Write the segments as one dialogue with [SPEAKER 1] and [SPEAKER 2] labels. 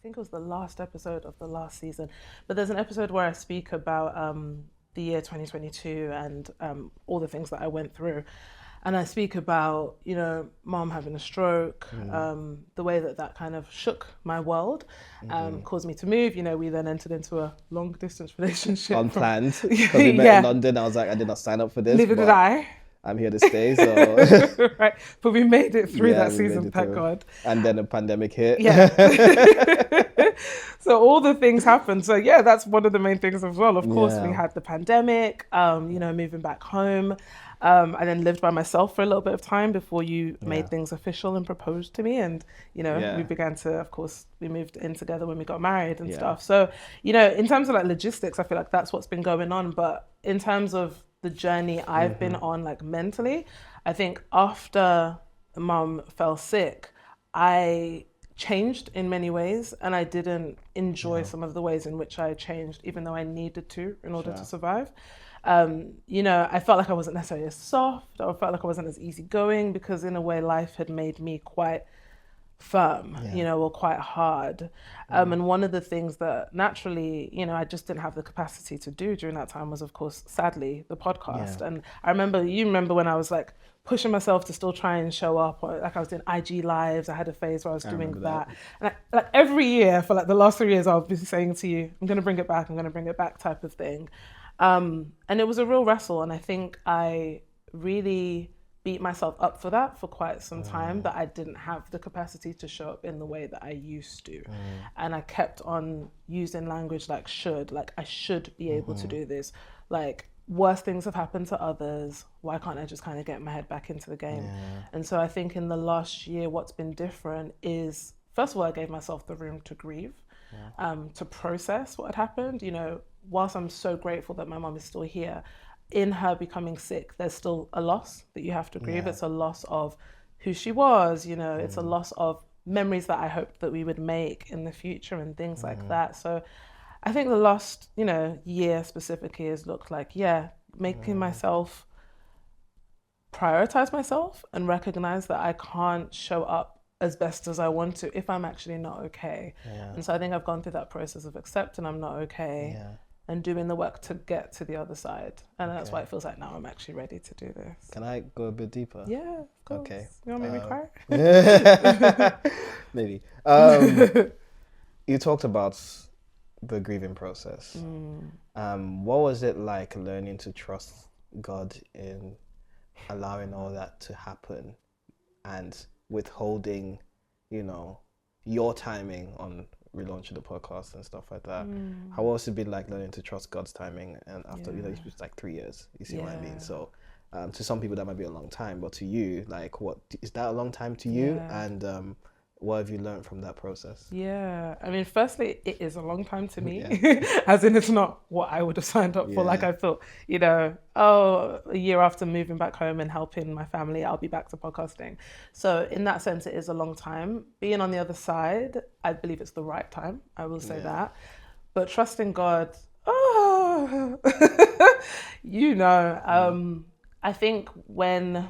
[SPEAKER 1] think it was the last episode of the last season, but there's an episode where I speak about the year 2022 and all the things that I went through. And I speak about, mom having a stroke, the way that kind of shook my world, caused me to move. We then entered into a long distance relationship.
[SPEAKER 2] Unplanned. Because we met in London. I was like, I did not sign up for this.
[SPEAKER 1] Neither did I.
[SPEAKER 2] I'm here to stay, so...
[SPEAKER 1] Right. But we made it through that season, thank God.
[SPEAKER 2] And then a pandemic hit.
[SPEAKER 1] Yeah. So all the things happened. So yeah, that's one of the main things as well. Of course, we had the pandemic, moving back home. I then lived by myself for a little bit of time before you made things official and proposed to me. And, we began to, of course, we moved in together when we got married and stuff. So, in terms of like logistics, I feel like that's what's been going on. But in terms of the journey I've been on, like mentally, I think after mum fell sick, I changed in many ways, and I didn't enjoy some of the ways in which I changed, even though I needed to in order to survive. I felt like I wasn't necessarily as soft, or I felt like I wasn't as easygoing, because in a way life had made me quite firm, or quite hard. And one of the things that naturally, I just didn't have the capacity to do during that time was, of course, sadly, the podcast. And I remember when I was like pushing myself to still try and show up, or like I was doing IG lives. I had a phase where I was doing that. And like every year for like the last 3 years, I'll be saying to you, I'm going to bring it back type of thing. And it was a real wrestle. And I think I really beat myself up for that for quite some time, that I didn't have the capacity to show up in the way that I used to. And I kept on using language like should, like I should be able to do this. Like worse things have happened to others. Why can't I just kind of get my head back into the game? And so I think in the last year, what's been different is, first of all, I gave myself the room to grieve, to process what had happened. Whilst I'm so grateful that my mom is still here, in her becoming sick, there's still a loss that you have to grieve. It's a loss of who she was, it's a loss of memories that I hoped that we would make in the future and things like that. So I think the last, year specifically has looked like, making myself prioritize myself and recognize that I can't show up as best as I want to if I'm actually not okay. And so I think I've gone through that process of accepting I'm not okay. And doing the work to get to the other side. And that's why it feels like now I'm actually ready to do this.
[SPEAKER 2] Can I go a bit deeper?
[SPEAKER 1] Yeah, of course.
[SPEAKER 2] Okay.
[SPEAKER 1] You want me to cry?
[SPEAKER 2] Maybe. You talked about the grieving process. What was it like learning to trust God in allowing all that to happen and withholding, your timing on relaunching the podcast and stuff like that? How was it been like learning to trust God's timing? And after it's like 3 years, you see what I mean? So to some people that might be a long time, but to you, like, what is that a long time to you? And what have you learned from that process? I mean, firstly, it is a long time to me, as in it's not what I would have signed up for. Like I thought, a year after moving back home and helping my family, I'll be back to podcasting. So in that sense, it is a long time. Being on the other side, I believe it's the right time. I will say that. But trusting God, I think the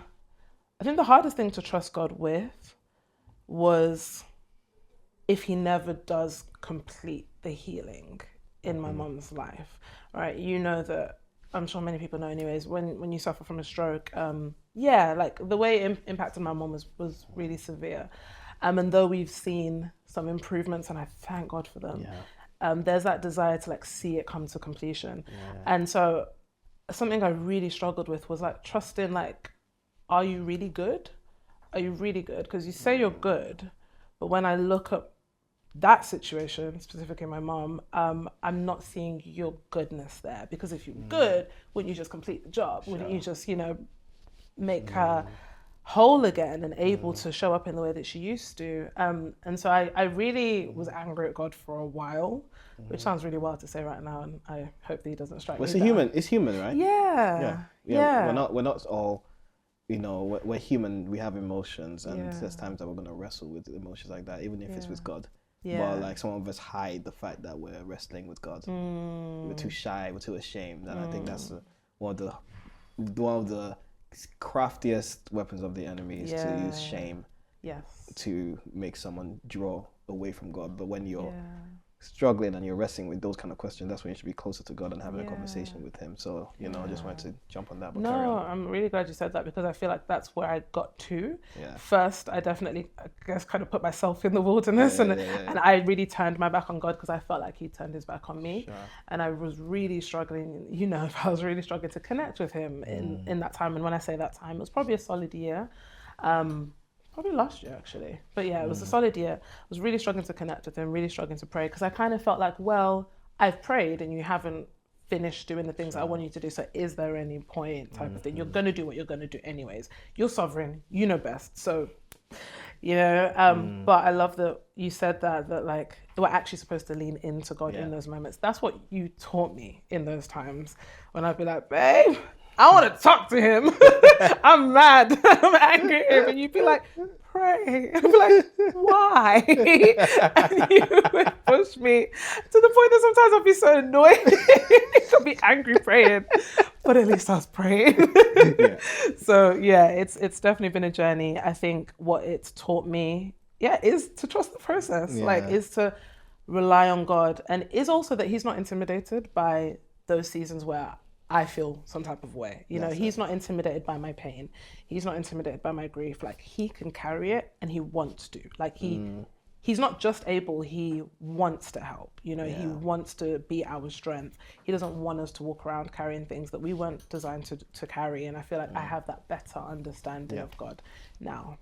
[SPEAKER 2] hardest thing to trust God with was if he never does complete the healing in my mom's life, right? That, I'm sure many people know anyways, when you suffer from a stroke, like the way it impacted my mom was really severe. And though we've seen some improvements, and I thank God for them, there's that desire to like see it come to completion. And so something I really struggled with was like trusting, like, are you really good? Are you really good? Because you say you're good, but when I look at that situation, specifically my mom, I'm not seeing your goodness there. Because if you're good, wouldn't you just complete the job? Wouldn't you just, make her whole again and able to show up in the way that she used to? And so I really was angry at God for a while, which sounds really wild to say right now, and I hope that he doesn't strike me down. It's human, right?
[SPEAKER 1] Yeah.
[SPEAKER 2] We're not all, we're human. We have emotions, and there's times that we're gonna wrestle with emotions like that, even if it's with God. But like some of us hide the fact that we're wrestling with God. We're too shy. We're too ashamed, and I think that's one of the craftiest weapons of the enemy is to use shame to make someone draw
[SPEAKER 3] away from God. But when you're struggling and you're wrestling with those kind of questions, that's when you should be closer to God and having a conversation with him. So, you know, I just wanted to jump on that. But carry on.
[SPEAKER 2] I'm really glad you said that, because I feel like that's where I got to. First, I definitely, I guess, kind of put myself in the wilderness and I really turned my back on God because I felt like he turned his back on me. And I was really struggling, you know, I was really struggling to connect with him in that time. And when I say that time, it was probably a solid year. Probably last year, actually. But yeah, it was a solid year. I was really struggling to connect with him, really struggling to pray, because I kind of felt like, well, I've prayed and you haven't finished doing the things that I want you to do. So is there any point type of thing? You're going to do what you're going to do anyways. You're sovereign. You know best. So, you know, but I love that you said that like, we're actually supposed to lean into God in those moments. That's what you taught me in those times when I'd be like, babe, I want to talk to him. I'm mad. I'm angry at him. And you'd be like, pray. And I'd be like, why? And you would push me to the point that sometimes I'd be so annoyed. I'd be angry praying. But at least I was praying. So yeah, it's definitely been a journey. I think what it's taught me, is to trust the process. Like, is to rely on God. And is also that he's not intimidated by those seasons where I feel some type of way. You know, he's not intimidated by my pain. He's not intimidated by my grief. Like, he can carry it and he wants to. Like, he's not just able, he wants to help. You know, he wants to be our strength. He doesn't want us to walk around carrying things that we weren't designed to carry. And I feel like I have that better understanding of God now.